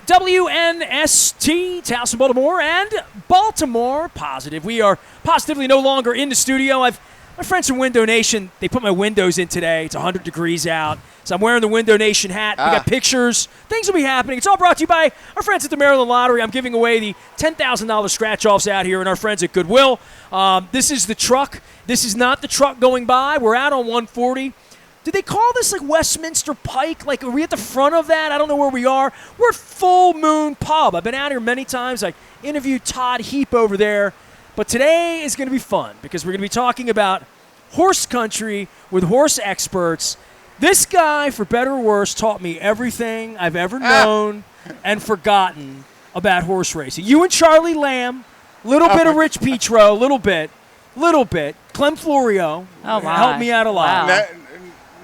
WNST, Towson, Baltimore, and Baltimore Positive. We are positively no longer in the studio. My friends from Window Nation, they put my windows in today. It's 100 degrees out, so I'm wearing the Window Nation hat. We got pictures. Things will be happening. It's all brought to you by our friends at the Maryland Lottery. I'm giving away the $10,000 scratch-offs out here and our friends at Goodwill. This is the truck. This is not the truck going by. We're out on 140. Did they call this like Westminster Pike? Like, are we at the front of that? I don't know where we are. We're at Full Moon Pub. I've been out here many times. I interviewed Todd Heap over there. But today is going to be fun because we're going to be talking about horse country with horse experts. This guy, for better or worse, taught me everything I've ever known and forgotten about horse racing. You and Charlie Lamb, little bit of Rich Petro, little bit. Clem Florio helped me out a lot. Wow.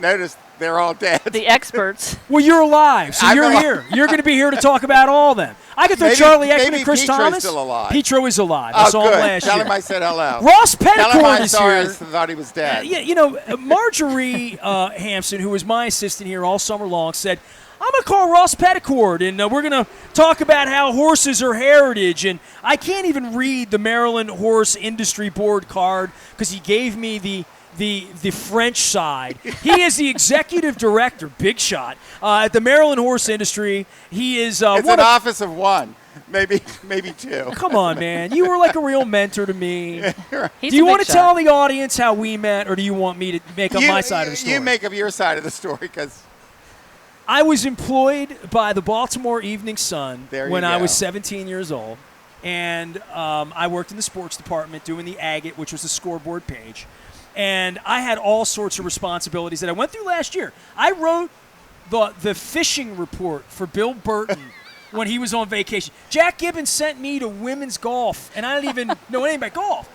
Notice they're all dead. The experts. Well, you're alive, so you're here. You're going to be here to talk about all of them. I could throw Charlie Ekman and Chris Petro's Thomas. Still alive. Petro is alive. I saw him last Tell year. him I said hello. Ross Peddicord is here. I thought he was dead. Marjorie Hampson, who was my assistant here all summer long, said, I'm going to call Ross Peddicord, and we're going to talk about how horses are heritage. And I can't even read the Maryland Horse Industry Board card because he gave me the French side. He is the executive director, big shot, at the Maryland Horse Industry. He is it's an office of one, maybe two. Come on, man. You were like a real mentor to me. Do you want to tell the audience how we met, or do you want me to make up my side of the story? You make up your side of the story, because I was employed by the Baltimore Evening Sun when I was 17 years old, and I worked in the sports department doing the agate, which was the scoreboard page. And I had all sorts of responsibilities that I went through last year. I wrote the fishing report for Bill Burton when he was on vacation. Jack Gibbons sent me to women's golf, and I didn't even know anything about golf.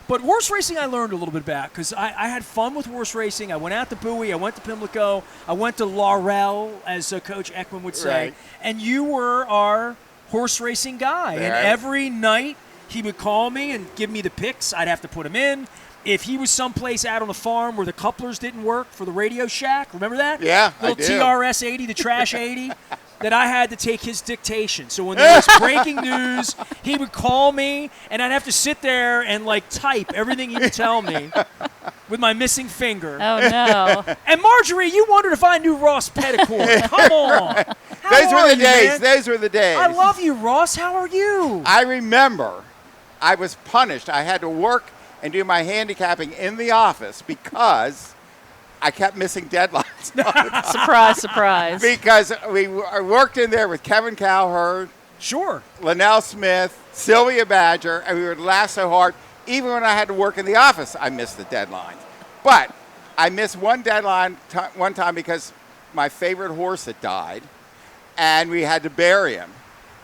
But horse racing I learned a little bit about because I had fun with horse racing. I went out to Bowie. I went to Pimlico. I went to Laurel, as Coach Ekman would say. Right. And you were our horse racing guy. And every night he would call me and give me the picks. I'd have to put him in. If he was someplace out on the farm where the couplers didn't work for the Radio Shack, remember that? Yeah, Little I do. TRS 80, the Trash 80, that I had to take his dictation. So when there was breaking news, he would call me, and I'd have to sit there and, type everything he would tell me with my missing finger. Oh, no. And, Marjorie, you wondered if I knew Ross Peddicord. Come on. Those were the days. Man? Those were the days. I love you, Ross. How are you? I remember I was punished. I had to work and do my handicapping in the office because I kept missing deadlines. Surprise, surprise. Because I worked in there with Kevin Cowherd, Sure, Linnell Smith, Sylvia Badger, and we would laugh so hard. Even when I had to work in the office, I missed the deadlines. But I missed one deadline one time because my favorite horse had died, and we had to bury him.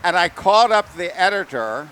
And I called up the editor.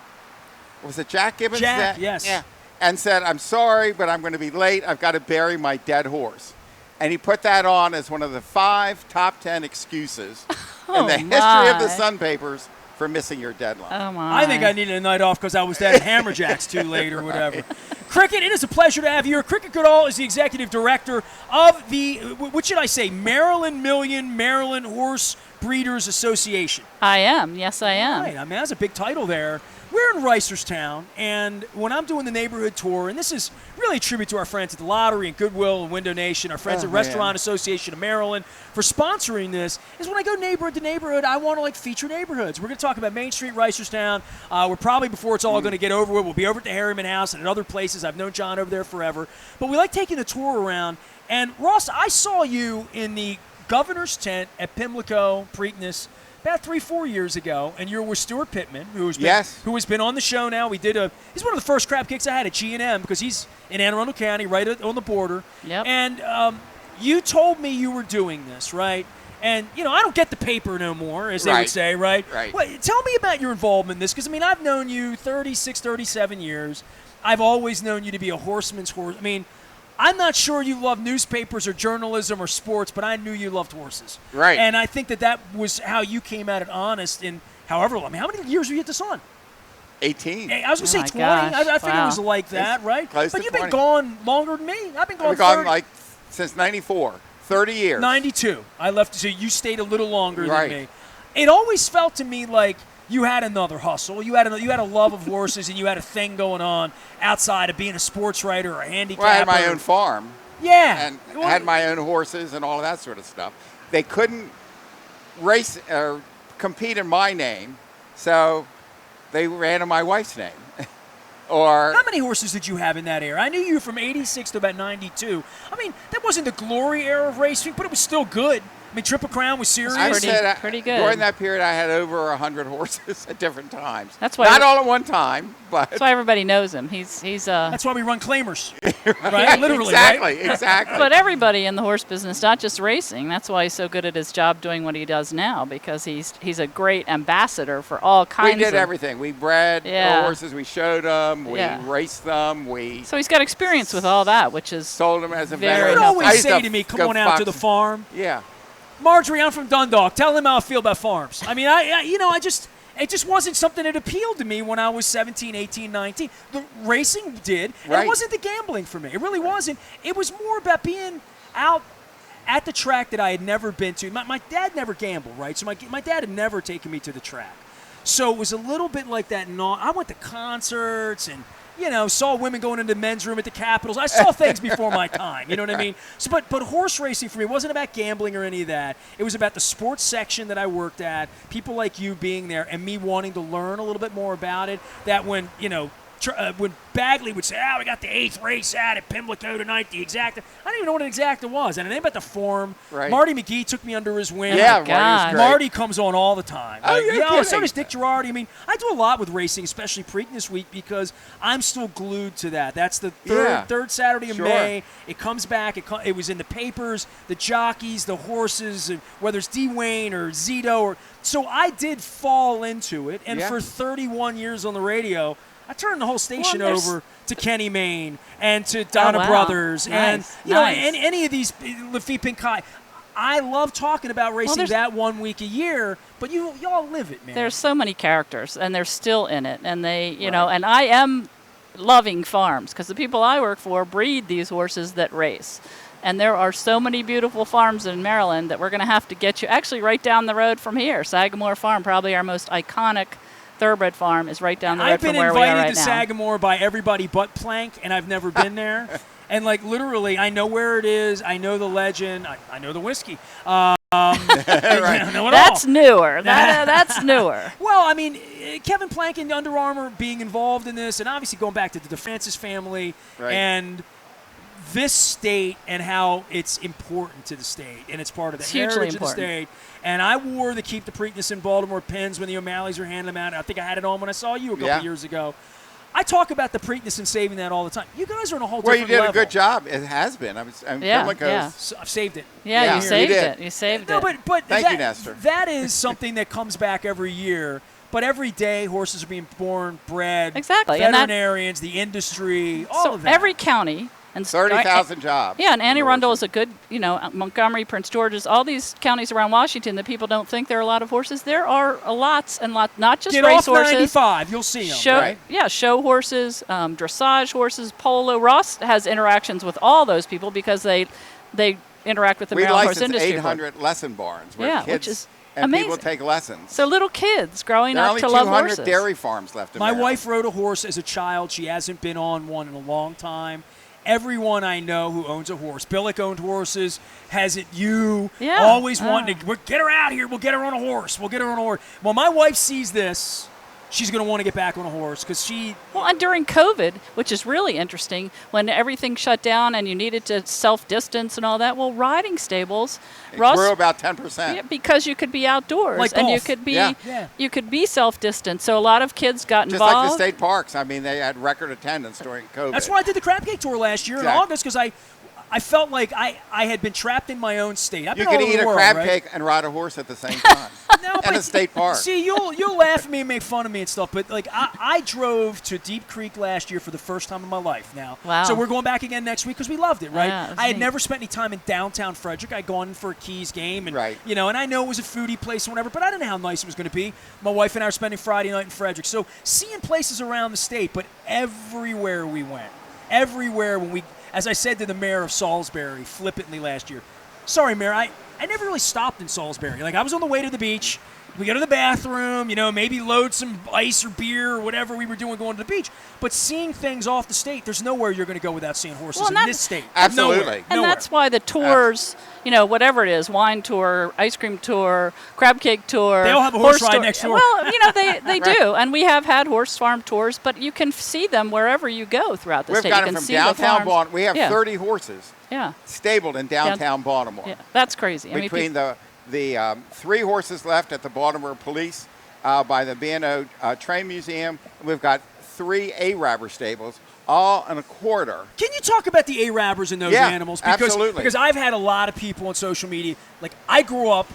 Was it Jack Gibbons? Jack, yes. Yeah. And said, I'm sorry, but I'm going to be late. I've got to bury my dead horse. And he put that on as one of the 5 top 10 excuses in the history of the Sun papers for missing your deadline. Oh, my. I think I needed a night off because I was at Hammerjacks too late or whatever. Cricket, it is a pleasure to have you here. Cricket Goodall is the executive director of the, what should I say, Maryland Horse Breeders Association. I am. Yes, I am. Right. I mean, that's a big title there. We're in Reisterstown, and when I'm doing the neighborhood tour, and this is really a tribute to our friends at the Lottery and Goodwill and Window Nation, our friends at Restaurant Association of Maryland for sponsoring this, is when I go neighborhood to neighborhood, I want to feature neighborhoods. We're going to talk about Main Street, Reisterstown. We're probably, before it's all going to get over with, we'll be over at the Harriman House and at other places. I've known John over there forever. But we like taking the tour around. And Ross, I saw you in the governor's tent at Pimlico, Preakness, about 3-4 years ago, and you're with Stuart Pittman, who has been on the show now. He's one of the first crab kicks I had at G&M because he's in Anne Arundel County, right on the border. Yep. And you told me you were doing this, right? And, I don't get the paper no more, as they would say, right? Right. Well, tell me about your involvement in this, because, I've known you 36, 37 years. I've always known you to be a horseman's horse. I'm not sure you love newspapers or journalism or sports, but I knew you loved horses. Right. And I think that was how you came at it honest in however long. How many years were you at this on? 18. I was going to say 20. Gosh. I figured it was like that, right? Close But to you've 20. been gone longer than me. I've been gone, I've been gone since 94. 30 years. 92. I left, so you stayed a little longer than me. it always felt to me like you had another hustle. You had a love of horses, and you had a thing going on outside of being a sports writer or a handicapper. Well, I had my own farm. Yeah. And had my own horses and all of that sort of stuff. They couldn't race or compete in my name, so they ran in my wife's name. Or how many horses did you have in that era? I knew you were from 86 to about 92. I mean, that wasn't the glory era of racing, but it was still good. I mean, Triple Crown was serious. I said pretty good. During that period, I had over 100 horses at different times. That's why not all at one time, but that's why everybody knows him. He's That's why we run claimers, right? Literally, exactly, right? exactly. But everybody in the horse business, not just racing. That's why he's so good at his job doing what he does now, because he's a great ambassador for all kinds. We did of everything. We bred horses. We showed them. We raced them. So he's got experience with all that, which is sold them as a very vendor. You would I always say to me, "Come on out to the farm." Yeah. Marjorie, I'm from Dundalk. Tell him how I feel about farms. I mean, it just wasn't something that appealed to me when I was 17, 18, 19. The racing did. And Right. It wasn't the gambling for me. It really wasn't. It was more about being out at the track that I had never been to. My dad never gambled, right? So my dad had never taken me to the track. So it was a little bit like that. I went to concerts and, saw women going into the men's room at the Capitals. I saw things before my time. You know what I mean? So, but horse racing for me wasn't about gambling or any of that. It was about the sports section that I worked at, people like you being there, and me wanting to learn a little bit more about it. That when Bagley would say, we got the 8th race out at Pimlico tonight, the exacta. I didn't even know what an exacta was. And I knew about the form. Right. Marty McGee took me under his wing. Yeah, Oh my God. Marty was great. Marty comes on all the time. Oh, you're kidding. So does Dick Girardi. I mean, I do a lot with racing, especially Preakness week, because I'm still glued to that. That's the third Saturday of Sure. May. It comes back. It was in the papers, the jockeys, the horses, whether it's D. Wayne or Zito. So I did fall into it. And for 31 years on the radio, I turned the whole station over to Kenny Mayne and to Donna Brothers and and any of these Lafitte Pinkai. I love talking about racing that 1 week a year, but y'all live it, man. There's so many characters, and they're still in it, and they, and I am loving farms because the people I work for breed these horses that race. And there are so many beautiful farms in Maryland that we're going to have to get you actually right down the road from here. Sagamore Farm, probably our most iconic thoroughbred farm, is right down the road from where we are right now. I've been invited to Sagamore by everybody but Plank, and I've never been there. And, literally, I know where it is. I know the legend. I know the whiskey. I know it That's all. newer. That's newer. Well, I mean, Kevin Plank and Under Armour being involved in this, and obviously going back to the DeFrancis family and this state and how it's important to the state, and it's part of the heritage of the state. And I wore the Keep the Preakness in Baltimore pins when the O'Malleys were handing them out. I think I had it on when I saw you a couple years ago. I talk about the Preakness and saving that all the time. You guys are on a whole different level. Well, you did a good job. It has been. So I've saved it. Yeah, you saved it. You saved it. But Thank you, Nestor. That is something that comes back every year. But every day, horses are being born, bred. Exactly. Veterinarians, the industry, all of that. Every county. And 30,000 jobs. Yeah, and Annie Arundel is a good, Montgomery, Prince George's, all these counties around Washington that people don't think there are a lot of horses. There are lots and lots, not just race horses. Get off 95, you'll see them, right? Yeah, show horses, dressage horses, polo. Ross has interactions with all those people because they interact with the Maryland Horse Industry. We licensed 800 lesson barns where kids which is and amazing. people take lessons. So little kids growing up to love horses. There are only 200 dairy farms left in My Maryland. wife rode a horse as a child. She hasn't been on one in a long time. Everyone I know who owns a horse, Billick owned horses, has it always wanting to get her out here. We'll get her on a horse. Well, my wife sees this. She's going to want to get back on a horse because she... Well, and during COVID, which is really interesting, when everything shut down and you needed to self-distance and all that, well, riding stables... It grew about 10%. Yeah, because you could be outdoors. Like and golf. You could be self-distanced. So a lot of kids got Just involved. like the state parks. I mean, they had record attendance during COVID. That's why I did the Crab Cake Tour last year in August because I felt like I had been trapped in my own state. You could eat a crab cake and ride a horse at the same time. And a state park. See, you'll laugh at me and make fun of me and stuff, but I drove to Deep Creek last year for the first time in my life now. Wow. So we're going back again next week because we loved it, right? Yeah, I had never spent any time in downtown Frederick. I'd gone for a Keys game and and I know it was a foodie place and whatever, but I didn't know how nice it was going to be. My wife and I were spending Friday night in Frederick. So seeing places around the state, but everywhere we went, as I said to the mayor of Salisbury flippantly last year, sorry, Mayor, I never really stopped in Salisbury. I was on the way to the beach. We go to the bathroom, maybe load some ice or beer or whatever we were doing going to the beach. But seeing things off the state, there's nowhere you're going to go without seeing horses in this state. Absolutely. And that's why the tours, whatever it is, wine tour, ice cream tour, crab cake tour. They all have a horse ride next door. Well, they do. And we have had horse farm tours, but you can see them wherever you go throughout the state. We've got you them can from see downtown Baltimore. We have 30 horses stabled in downtown Baltimore. Yeah, that's crazy. Between the 3 horses left at the Baltimore Police by the B&O Train Museum, we've got 3 Arabber stables, all in a quarter. Can you talk about the Arabbers and those animals? Absolutely. Because I've had a lot of people on social media. Like, I grew up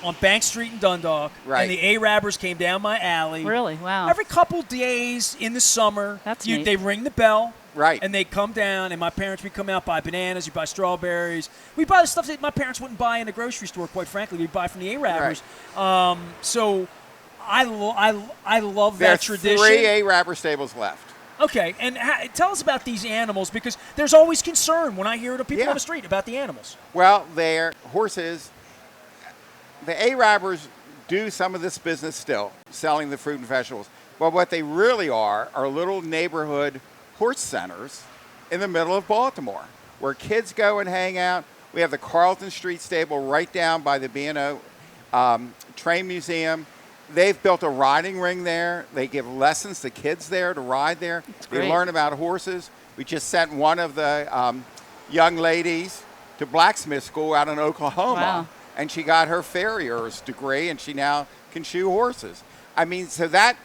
on Bank Street in Dundalk, and the Arabbers came down my alley. Really? Wow. Every couple days in the summer, neat. They ring the bell. Right. And they come down, and my parents, we come out, buy bananas, we buy strawberries. We buy the stuff that my parents wouldn't buy in the grocery store, quite frankly. We buy from the Arabbers. Right. So I love that tradition. There are 3 Arabber stables left. Okay, and tell us about these animals, because there's always concern when I hear the people on the street about the animals. Well, they're horses. The Arabbers do some of this business still, selling the fruit and vegetables. But what they really are little neighborhood horse centers in the middle of Baltimore where kids go and hang out. We have the Carlton Street stable right down by the B&O Train Museum. They've built a riding ring there. They give lessons to kids there to ride there. They learn about horses. We just sent one of the young ladies to blacksmith school out in Oklahoma. Wow. And she got her farrier's degree, and she now can shoe horses. I mean, so that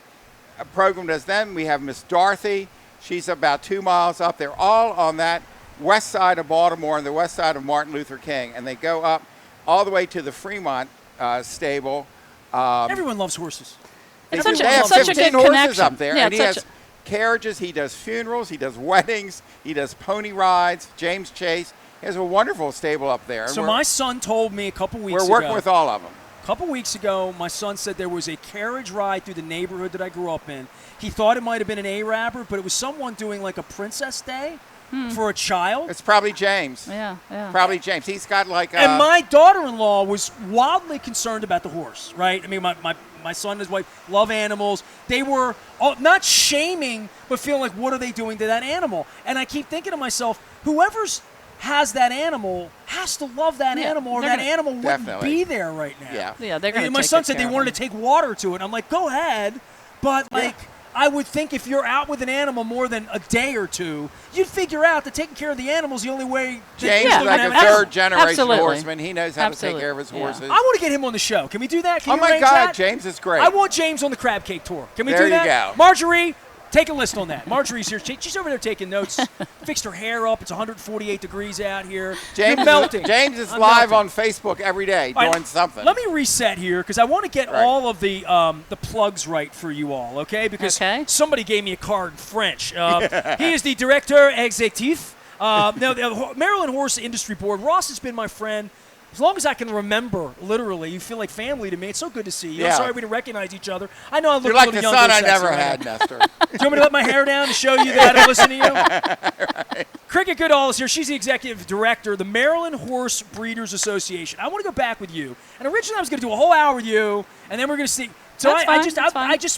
program does them. We have Miss Dorothy. She's about 2 miles up. They're all on that west side of Baltimore and the west side of Martin Luther King. And they go up all the way to the Fremont stable. Everyone loves horses. They It's have such a 15 good horses connection. up there. Yeah, And he it's has carriages. He does funerals. He does weddings. He does pony rides. James Chase. He has a wonderful stable up there. And So my son told me a couple weeks ago. we're working with all of them. A couple weeks ago, my son said there was a carriage ride through the neighborhood that I grew up in. He thought it might have been an Arabber, but it was someone doing like a Princess Day for a child. It's probably James. Yeah. Probably James. He's got like And my daughter-in-law was wildly concerned about the horse, right? I mean, my son and his wife love animals. They were not shaming, but feeling like, what are they doing to that animal? And I keep thinking to myself, whoever's has that animal has to love that animal, or that animal wouldn't be there right now. Yeah, they're going to. My son said they wanted to take water to it. I'm like, go ahead, but like, I would think if you're out with an animal more than a day or two, you'd figure out that taking care of the animal is the only way. James is like a third-generation horseman. He knows how to take care of his horses. I want to get him on the show. Can we do that? Can you my arrange God, that? James is great. I want James on the crab cake tour. Can we there do that? There you go. Marjorie, take a list on that. Marjorie's here. She's over there taking notes. Fixed her hair up. It's 148 degrees out here. James is live on Facebook every day doing something. Let me reset here because I want to get all of the plugs right for you all, okay? Because somebody gave me a card in French. He is the directeur executif. Now, the Maryland Horse Industry Board. Ross has been my friend. As long as I can remember, literally, you feel like family to me. It's so good to see you. I'm sorry we didn't recognize each other. I know I look You're a like little the younger. son I never had, Nestor. Do you want me to let my hair down to show you that I don't listen to you? Cricket Goodall is here. She's the executive director of the Maryland Horse Breeders Association. I want to go back with you. And originally I was going to do a whole hour with you, and then we're going to see. So I just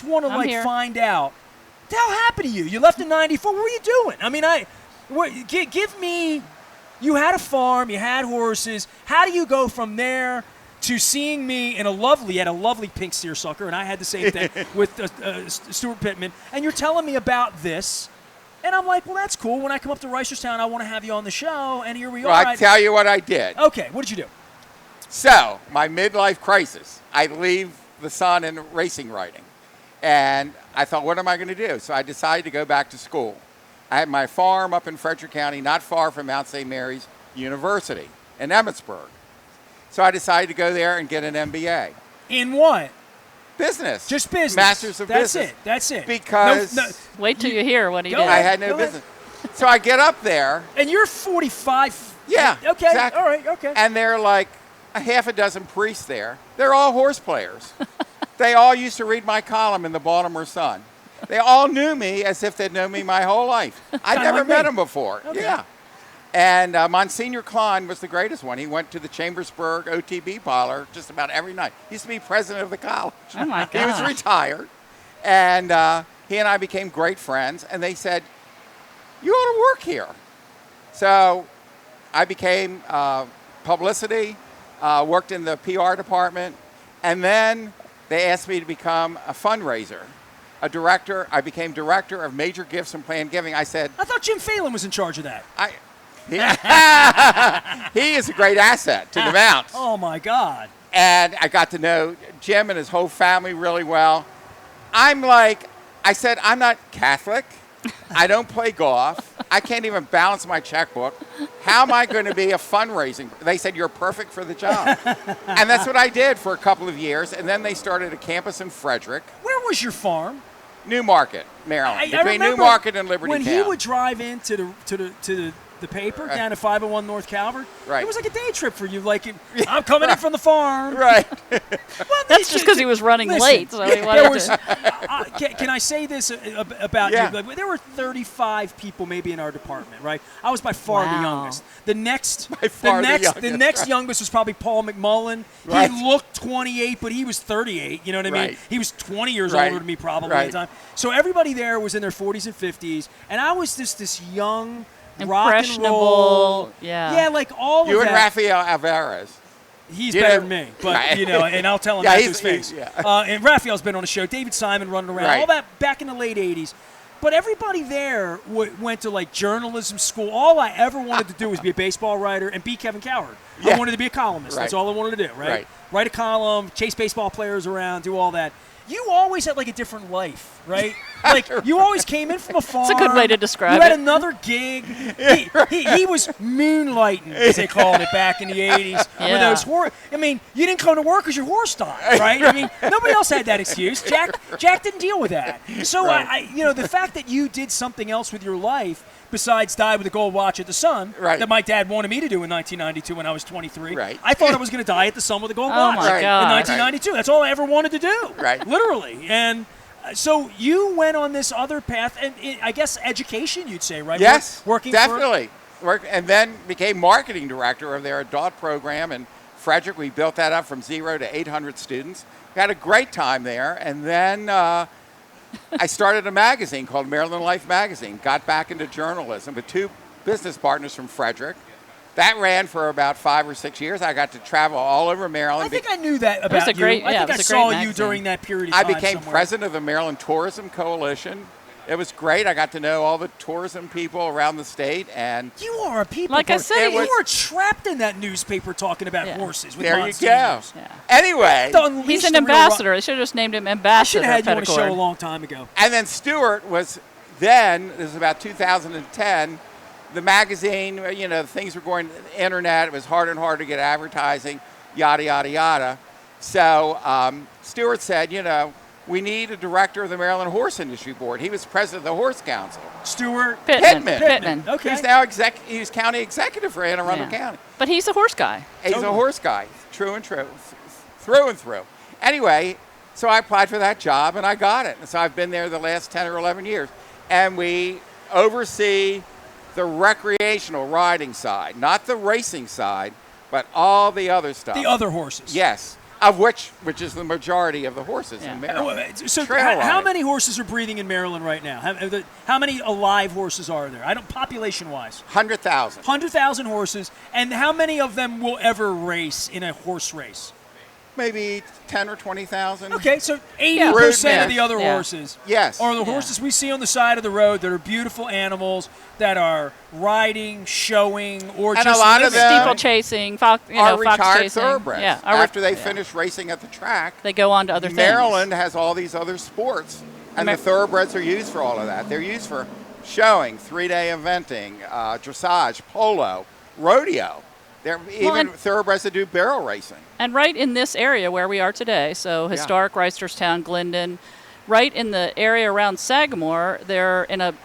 want to find out. What the hell happened to you? You left in '94. What were you doing? I mean, give me. You had a farm, you had horses. How do you go from there to seeing me in a lovely pink seersucker, and I had the same thing with Stuart Pittman, and you're telling me about this, and I'm like, well, that's cool. When I come up to Reisterstown, I want to have you on the show, and here we are. Well, I'll tell you what I did. Okay, what did you do? So, my midlife crisis, I leave the Sun in racing writing, and I thought, what am I going to do? So I decided to go back to school. I had my farm up in Frederick County, not far from Mount St. Mary's University in Emmitsburg. So I decided to go there and get an MBA. In what? Business. Just business. Masters of Business. That's it. Because... Wait till you hear what he did. I had no business. So I get up there. And you're 45. Yeah. Okay. Exactly. All right. Okay. And there are like a half a dozen priests there. They're all horse players. They all used to read my column in the Baltimore Sun. They all knew me as if they'd known me my whole life. I'd never met them before. Okay. Yeah. And Monsignor Klein was the greatest one. He went to the Chambersburg OTB parlor just about every night. He used to be president of the college. Oh, my He was gosh. retired. And he and I became great friends. And they said, you ought to work here. So I became publicity, worked in the PR department. And then they asked me to become a fundraiser, a director. I became director of major gifts and planned giving. I said, I thought Jim Phelan was in charge of that. He is a great asset to the Mounts. Oh, my God. And I got to know Jim and his whole family really well. I said, I'm not Catholic. I don't play golf. I can't even balance my checkbook. How am I going to be a fundraising? They said, you're perfect for the job. And that's what I did for a couple of years. And then they started a campus in Frederick, Where was your farm? Newmarket, Maryland, I between remember Newmarket and Liberty when Town. he would drive into the paper down at 501 North Calvert. Right. It was like a day trip for you. Like, I'm coming in from the farm. Right. Well, That's just because he was running listen, late. So he there wanted was, to. can I say this about Yeah. you? Like, there were 35 people maybe in our department, right? I was by far the Wow. youngest. The next, By far the the youngest, next right. youngest was probably Paul McMullen. Right. He looked 28, but he was 38. You know what I mean? Right. He was 20 years Right. older than me probably Right. at the time. So everybody there was in their 40s and 50s, and I was just this young, rock and roll. Impressionable. Yeah. Yeah, like all You of and that. Rafael Alvarez. He's You better know- than me, but Right. and I'll tell him Yeah, that to he's- his face. he's- yeah. And Raphael's been on the show. David Simon running around, Right. all that back in the late '80s. But everybody there went to like journalism school. All I ever wanted to do was be a baseball writer and be Kevin Coward. I Yeah. wanted to be a columnist. That's Right. all I wanted to do. Right? Right. Write a column, chase baseball players around, do all that. You always had like a different life, right? Like you always came in from a farm. It's a good way to describe You had it. another gig. He was moonlighting, as they called it back in the '80s. With Yeah. those I mean, you didn't come to work because your horse died, right? I mean, nobody else had that excuse. Jack didn't deal with that. So Right. the fact that you did something else with your life besides die with a gold watch at the Sun, Right. that my dad wanted me to do in 1992 when I was 23. Right. I thought I was going to die at the Sun with a gold Oh watch my Right. God. in 1992. That's all I ever wanted to do. Right. Literally. And so you went on this other path, and I guess education, you'd say, right? Yes, Working definitely. And then became marketing director of their adult program in Frederick. We built that up from 0 to 800 students. We had a great time there. And then I started a magazine called Maryland Life Magazine. Got back into journalism with two business partners from Frederick. That ran for about 5 or 6 years. I got to travel all over Maryland. I think I knew that about was a great- you. I yeah, think it I was a saw great you magazine. during that period of I time became somewhere. president of the Maryland Tourism Coalition. It was great. I got to know all the tourism people around the state. And You are a people Like I person. said, you it were trapped in that newspaper talking about Yeah. horses with there you go. Monsignors. Yeah. Anyway, To unleash He's an the real ambassador. They should have just named him I should ambassador. have had you on a show a Peddicord. long time ago. and then Stewart was then, this is about 2010, the magazine, things were going to the internet. It was harder and harder to get advertising, yada, yada, yada. So Stewart said, we need a director of the Maryland Horse Industry Board. He was president of the Horse Council. Stuart Pittman. Okay. He's now he's county executive for Anne Arundel Yeah. County. But he's a horse guy. He's Totally. a horse guy, true and true, through and through. Anyway, so I applied for that job and I got it. And so I've been there the last 10 or 11 years. And we oversee the recreational riding side, not the racing side, but all the other stuff. The other horses. Yes, of which is the majority of the horses Yeah. in Maryland. So Trail how riding. many horses are breeding in Maryland right now? How many alive horses are there? I don't population-wise. 100,000. 100,000 horses, and how many of them will ever race in a horse race? Maybe 10 or 20,000. Okay, so 80% Yeah. of the other Yeah. horses Yes. are the Yeah. horses we see on the side of the road that are beautiful animals that are riding, showing, or And just a lot of living. them Steeple chasing, fox, are fox retired chasing. thoroughbreds. Yeah. After they yeah. finish racing at the track, They go on to other Maryland has all these other sports, and the thoroughbreds are used for all of that. They're used for showing, 3-day eventing, dressage, polo, rodeo. They're even and- thoroughbreds that do barrel racing. And right in this area where we are today, so historic Reisterstown, Glendon, right in the area around Sagamore, they're in a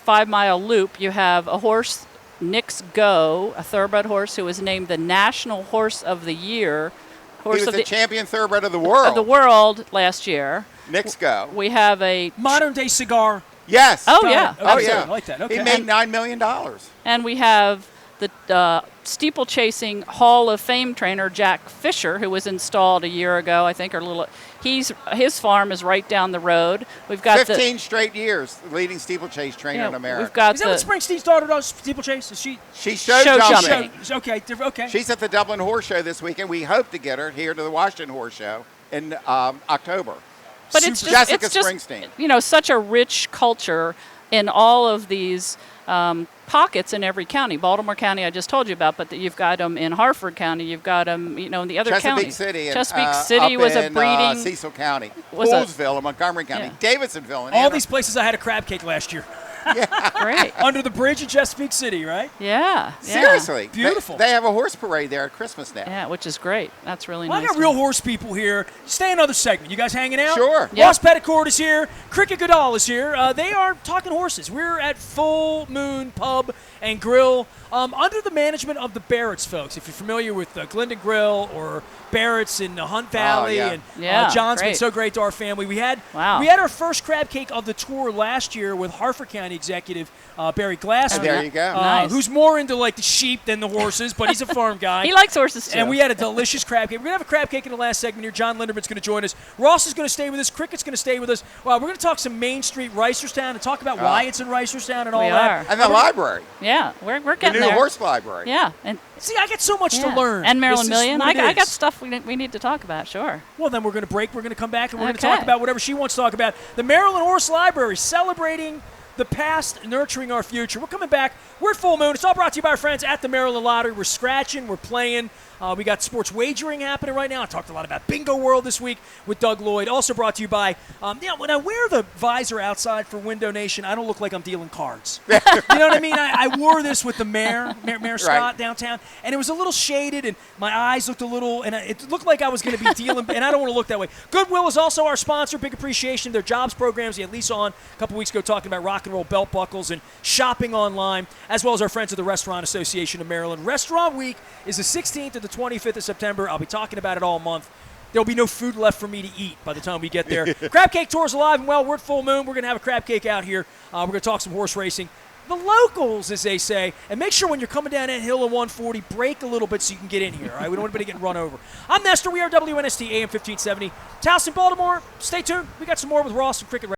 5-mile loop. You have a horse, Nix Go, a thoroughbred horse who was named the National Horse of the Year. He was of the champion thoroughbred of the world. of the world last year. Nix Go. We have a Modern day cigar. Yes. Oh, Got yeah. it. Okay, Oh, so yeah. I like that. Okay. He made $9 million. And we have the steeplechasing Hall of Fame trainer Jack Fisher, who was installed a year ago, I think, or a little. His farm is right down the road. We've got 15 straight years, leading steeplechase trainer in America. We've got Is that what Springsteen's daughter does? Steeplechase? Is she? She showed Show jumping. jumping. Okay. She's at the Dublin Horse Show this weekend. We hope to get her here to the Washington Horse Show in October. But it's Jessica just, Springsteen. Such a rich culture in all of these pockets in every county. Baltimore County, I just told you about, but you've got them in Harford County. You've got them, in the other counties. Chesapeake City was a breeding. Cecil County, was Poolsville in Montgomery County, Yeah. Davidsonville in All Ann these places I had a crab cake last year. Great. Under the bridge in Chesapeake City, right? Yeah. Seriously. Beautiful. They have a horse parade there at Christmas now. Yeah, which is great. That's really Well, nice. I got real horse people here. Stay another segment. You guys hanging out? Sure. Yep. Ross Peddicord is here. Cricket Goodall is here. They are talking horses. We're at Full Moon Pub and Grill under the management of the Barrett's folks. If you're familiar with Glendon Grill or Barrett's in Hunt Valley, yeah. and Yeah, John's been great. so great to our family. We had Wow. our first crab cake of the tour last year with Harford County executive Barry Glasser. There you go. Nice. Who's more into like the sheep than the horses, but he's a farm guy. He likes horses too. And we had a delicious crab cake. We're going to have a crab cake in the last segment here. John Linderman's going to join us. Ross is going to stay with us. Cricket's going to stay with us. Well, we're going to talk some Main Street Reisterstown and talk about why it's in Reisterstown and all We that. are. And the library, Yeah, we're the getting new there. horse library. Yeah, and See, I got so much to yeah. learn. And Marilyn This is Million. what it I got is. stuff we need to talk about. Sure. Well, then we're going to break. We're going to come back, and we're going to Okay. talk about whatever she wants to talk about. The Maryland Horse Library, celebrating the past, nurturing our future. We're coming back. We're at Full Moon. It's all brought to you by our friends at the Maryland Lottery. We're scratching. We're playing. We got sports wagering happening right now. I talked a lot about Bingo World this week with Doug Lloyd. Also brought to you by, when I wear the visor outside for Window Nation, I don't look like I'm dealing cards. You know what I mean? I wore this with the Mayor Scott downtown, and it was a little shaded, and my eyes looked a little, and it looked like I was going to be dealing, and I don't want to look that way. Goodwill is also our sponsor. Big appreciation of their jobs programs. We had Lisa on a couple weeks ago talking about rock and roll belt buckles and shopping online, as well as our friends at the Restaurant Association of Maryland. Restaurant Week is the 16th to the 25th of September. I'll be talking about it all month. There'll be no food left for me to eat by the time we get there. Crab Cake Tour is alive and well. We're at Full Moon. We're going to have a crab cake out here. We're going to talk some horse racing. The locals, as they say, and make sure when you're coming down that hill of 140, brake a little bit so you can get in here. All right? We don't want anybody getting run over. I'm Nestor. We are WNST AM 1570. Towson, Baltimore. Stay tuned. We got some more with Ross and Cricket.